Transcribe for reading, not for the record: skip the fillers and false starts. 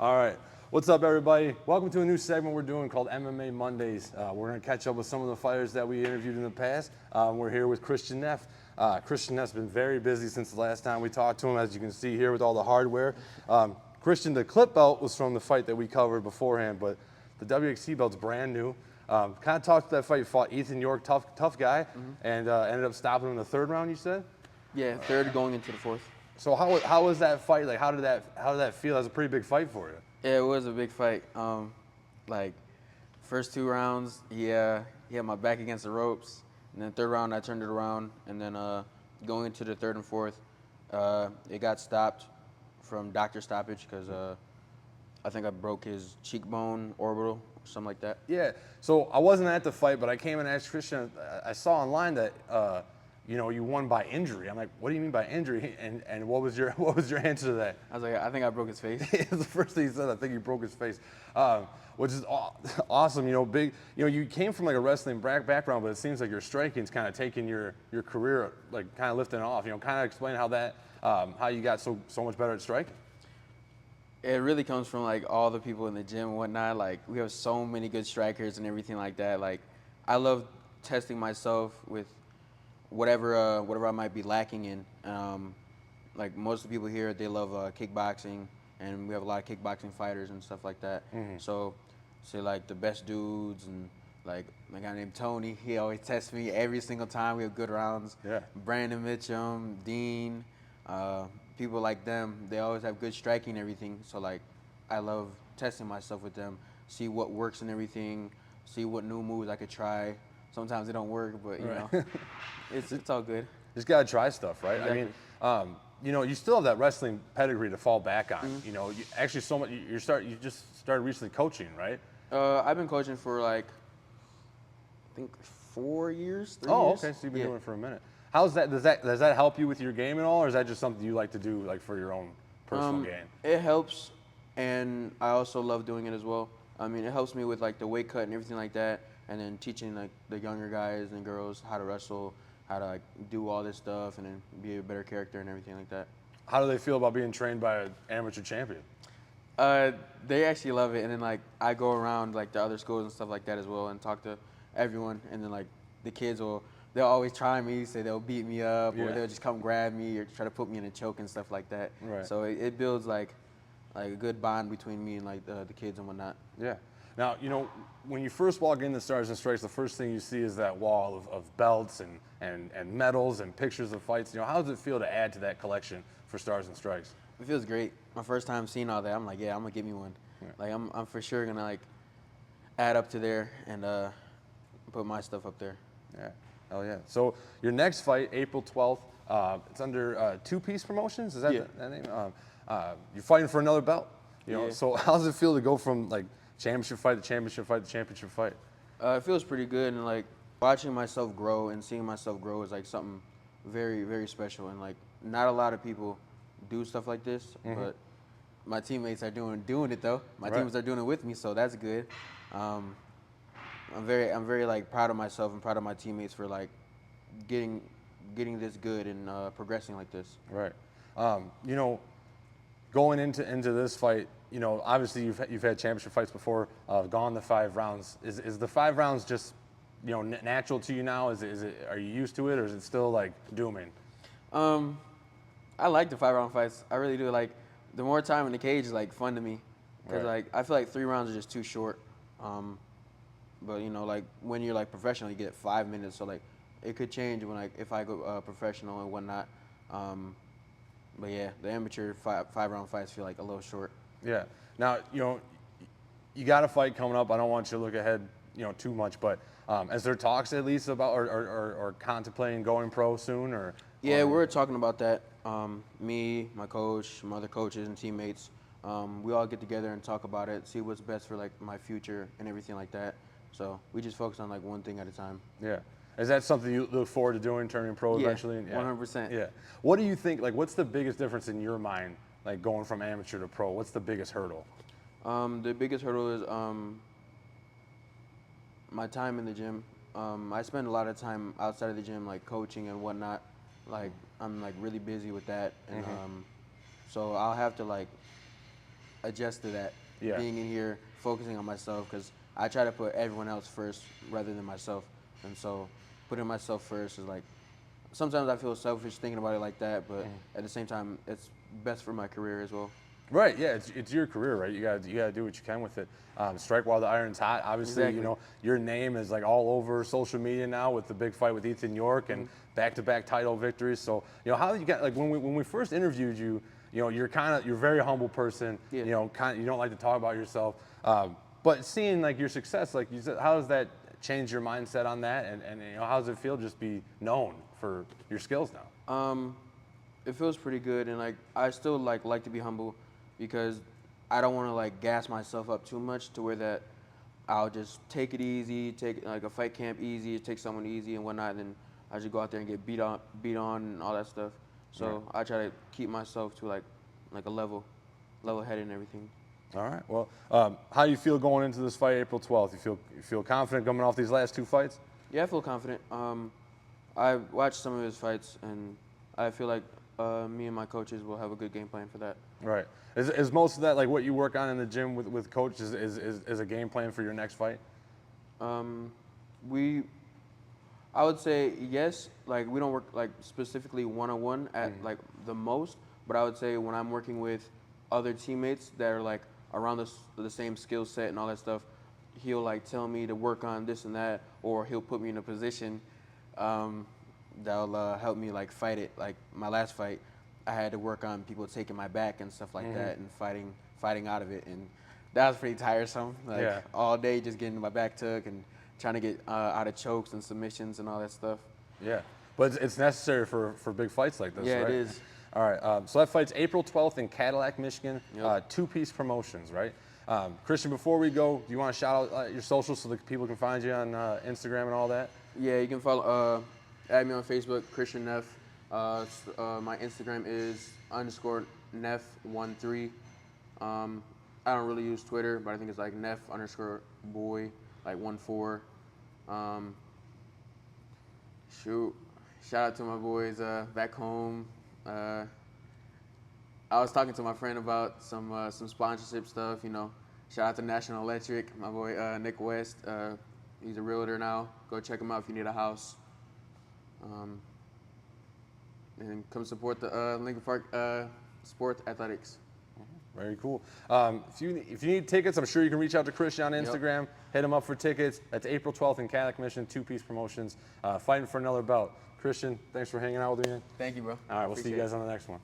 All right. What's up, everybody? Welcome to a new segment we're doing called MMA Mondays. We're going to catch up with some of the fighters that we interviewed in the past. We're here with Christian Neff. Christian Neff's been very busy since the last time we talked to him, as you can see here with all the hardware. Christian, the clip belt was from the fight that we covered beforehand, but the WXC belt's brand new. Kind of talked to that fight. You fought Ethan York, tough guy, and ended up stopping him in the third round, you said? Yeah, third going into the fourth. So how was that fight? Like, how did that feel? That was a pretty big fight for you. Yeah, it was a big fight. Like, first 2 rounds, he had my back against the ropes. And then third round, I turned it around. And then going into the third and fourth, it got stopped from doctor stoppage because I think I broke his cheekbone orbital, something like that. Yeah. So I wasn't at the fight, but I came and asked Christian. I saw online that you won by injury. I'm like, what do you mean by injury? And what was your answer to that? I was like, I think I broke his face. It was the first thing he said. I think he broke his face, which is awesome. Big. You came from like a wrestling background, but it seems like your striking's kind of taking your career, like kind of lifting it off. Kind of explain how you got so much better at striking. It really comes from like all the people in the gym and whatnot. Like, we have so many good strikers and everything like that. Like, I love testing myself with whatever I might be lacking in. Like, most of the people here, they love kickboxing, and we have a lot of kickboxing fighters and stuff like that. Mm-hmm. So, say like the best dudes and like a guy named Tony, he always tests me every single time. We have good rounds. Yeah. Brandon Mitchum, Dean, people like them, they always have good striking and everything. So like, I love testing myself with them, see what works and everything, see what new moves I could try. Sometimes they don't work, but you know, it's all good. Just gotta try stuff, right? Exactly. I mean, you still have that wrestling pedigree to fall back on. Mm-hmm. You actually so much. You just started recently coaching, right? I've been coaching for like, I think 4 years, 3 years. Oh, okay. So you've been doing it for a minute. How's that? Does that help you with your game at all, or is that just something you like to do, like for your own personal gain? It helps, and I also love doing it as well. I mean, it helps me with like the weight cut and everything like that, and then teaching like the younger guys and girls how to wrestle, how to like do all this stuff, and then be a better character and everything like that. How do they feel about being trained by an amateur champion? They actually love it, and then like I go around like the other schools and stuff like that as well, and talk to everyone, and then like the kids they'll always try me, say they'll beat me up, or they'll just come grab me or try to put me in a choke and stuff like that. Right. So it builds like a good bond between me and like the kids and whatnot. Yeah. Now, when you first walk into Stars and Strikes, the first thing you see is that wall of belts and medals and pictures of fights. How does it feel to add to that collection for Stars and Strikes? It feels great. My first time seeing all that, I'm like, yeah, I'm gonna get me one. Yeah. Like I'm for sure gonna like add up to there and put my stuff up there. Yeah. Hell yeah. So your next fight, April 12th, it's under Two Piece Promotions. Is that that name? You're fighting for another belt. So how does it feel to go from like championship fight to championship fight to championship fight? It feels pretty good, and like watching myself grow and seeing myself grow is like something very, very special. And like not a lot of people do stuff like this, but my teammates are doing it though. My teammates are doing it with me, so that's good. I'm very like proud of myself and proud of my teammates for like getting this good and progressing like this. Right. Going into this fight, obviously you've had championship fights before, gone the 5 rounds. Is the 5 rounds just natural to you now? Are you used to it, or is it still like dooming? I like the 5-round fights. I really do. Like, the more time in the cage is like fun to me, because like I feel like 3 rounds are just too short. But like when you're like professional, you get 5 minutes. So like it could change when like if I go professional and whatnot. But yeah, the amateur 5-round fights feel like a little short. Yeah. Now you got a fight coming up. I don't want you to look ahead too much, but is there talks at least about or contemplating going pro soon or? Yeah, we're talking about that. Me, my coach, my other coaches and teammates, we all get together and talk about it, see what's best for like my future and everything like that. So we just focus on like one thing at a time. Yeah. Is that something you look forward to doing, turning pro eventually? Yeah, 100%. Yeah. What do you think, like what's the biggest difference in your mind, like going from amateur to pro? What's the biggest hurdle? The biggest hurdle is my time in the gym. I spend a lot of time outside of the gym, like coaching and whatnot. Like I'm like really busy with that, and so I'll have to like adjust to that. Yeah. Being in here, focusing on myself, because I try to put everyone else first rather than myself. And so putting myself first is like, sometimes I feel selfish thinking about it like that, but at the same time, it's best for my career as well. Right, yeah, it's your career, right? You gotta do what you can with it. Strike while the iron's hot. Obviously, Exactly. you know your name is like all over social media now with the big fight with Ethan York and back-to-back title victories. So you know how you got like when we first interviewed you, you know you're a very humble person. Yeah. You know, you don't like to talk about yourself. But seeing like your success, like you said, how does that change your mindset on that? And you know how does it feel just be known for your skills now? It feels pretty good, and like I still like to be humble, because I don't want to like gas myself up too much to where that I'll just take it easy, take like a fight camp easy, take someone easy and whatnot, and then I just go out there and get beat on and all that stuff. So I try to keep myself to like a level headed and everything. All right. Well, how do you feel going into this fight April 12th? You feel confident coming off these last two fights? Yeah, I feel confident. I watched some of his fights, and I feel like me and my coaches will have a good game plan for that. Right. Is most of that like what you work on in the gym with coaches is a game plan for your next fight? I would say yes. Like we don't work like specifically one-on-one at like the most, but I would say when I'm working with other teammates that are like around the same skill set and all that stuff, he'll like tell me to work on this and that, or he'll put me in a position that'll help me like fight it. Like my last fight, I had to work on people taking my back and stuff like that, and fighting out of it, and that was pretty tiresome. Like all day just getting my back took and trying to get out of chokes and submissions and all that stuff. Yeah. But it's necessary for big fights like this, Yeah, right? it is. All right. So that fight's April 12th in Cadillac, Michigan. Yep. Two-piece promotions, right? Christian, before we go, do you want to shout out your socials so that people can find you on Instagram and all that? Yeah, you can follow, add me on Facebook, Christian Neff. My Instagram is _Neff13. I don't really use Twitter, but I think it's like Neff_boy, like 14. Shout out to my boys back home. I was talking to my friend about some sponsorship stuff. You know, shout out to National Electric, my boy Nick West. He's a realtor now. Go check him out if you need a house. And come support the Lincoln Park Sport Athletics. Very cool. If you need tickets, I'm sure you can reach out to Christian on Instagram. Hit him up for tickets. That's April 12th in Cadillac, Michigan. Two-piece promotions. Fighting for another belt. Christian, thanks for hanging out with me. Thank you, bro. All right, we'll see you guys on the next one.